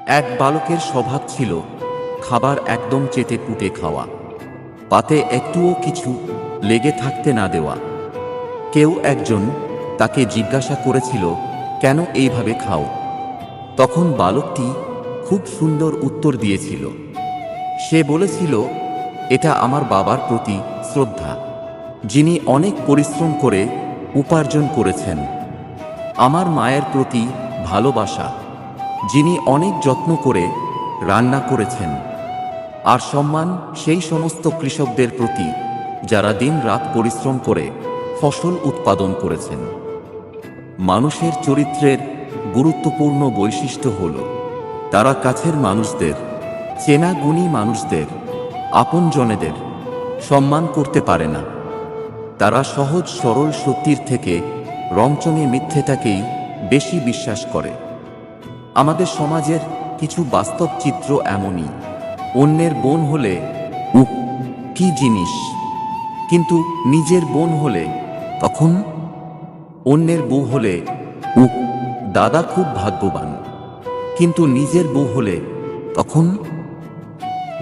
এক বালকের স্বভাব ছিল খাবার একদম চেটে পুটে খাওয়া, পাতে একটুও কিছু লেগে থাকতে না দেওয়া। কেউ একজন তাকে জিজ্ঞাসা করেছিল, কেন এইভাবে খাও? তখন বালকটি খুব সুন্দর উত্তর দিয়েছিল। সে বলেছিল, এটা আমার বাবার প্রতি শ্রদ্ধা, যিনি অনেক পরিশ্রম করে উপার্জন করেছেন। আমার মায়ের প্রতি ভালোবাসা, যিনি অনেক যত্ন করে রান্না করেছেন। আর সম্মান সেই সমস্ত কৃষকদের প্রতি যারা দিন-রাত পরিশ্রম করে ফসল উৎপাদন করেছেন। মানুষের চরিত্রের গুরুত্বপূর্ণ বৈশিষ্ট্য হল তারা কাছের মানুষদের, চেনা গুণী মানুষদের, আপনজনেদের সম্মান করতে পারে না। তারা সহজ সরল সত্যির থেকে রংচঙে মিথ্যেটাকেই বেশি বিশ্বাস করে। আমাদের সমাজের কিছু বাস্তব চিত্র এমনই। অন্যের বোন হলে কি জিনিস, কিন্তু নিজের বোন হলে তখন। অন্যের বউ হলে দাদা খুব ভাগ্যবান, কিন্তু নিজের বউ হলে তখন।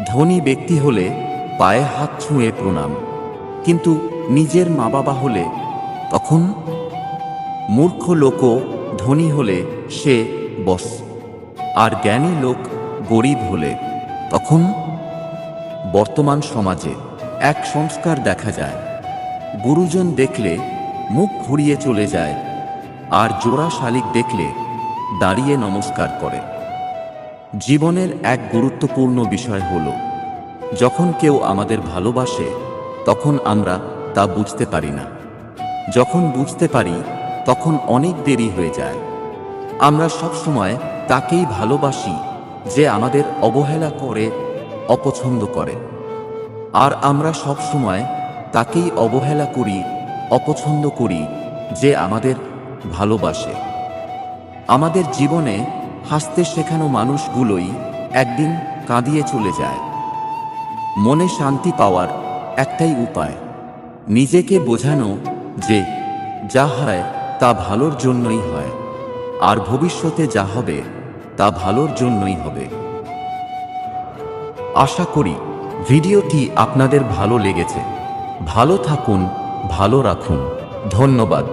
ধনী ব্যক্তি হলে পায়ে হাত ছুঁয়ে প্রণাম, কিন্তু নিজের মা বাবা হলে তখন। মূর্খ লোকও ধনী হলে সে বস, আর জ্ঞানী লোক গরিব হলে তখন। বর্তমান সমাজে এক সংস্কার দেখা যায়। গুরুজন দেখলে মুখ ঘুরিয়ে চলে যায়, আর জোড়া শালিক দেখলে দাঁড়িয়ে নমস্কার করে। জীবনের এক গুরুত্বপূর্ণ বিষয় হল, যখন কেউ আমাদের ভালোবাসে তখন আমরা তা বুঝতে পারি না। যখন বুঝতে পারি তখন অনেক দেরি হয়ে যায়। আমরা সবসময় তাকেই ভালোবাসি যে আমাদের অবহেলা করে, অপছন্দ করে। আর আমরা সবসময় তাকেই অবহেলা করি, অপছন্দ করি যে আমাদের ভালোবাসে। আমাদের জীবনে হাসতে শেখানো মানুষগুলোই একদিন কাঁদিয়ে চলে যায়। মনে শান্তি পাওয়ার একটাই উপায়, নিজেকে বোঝানো যে যা হয় তা ভালোর জন্যই হয়, আর ভবিষ্যতে যা হবে তা ভালোর জন্যই হবে। আশা করি ভিডিওটি আপনাদের ভালো লেগেছে। ভালো থাকুন, ভালো রাখুন। ধন্যবাদ।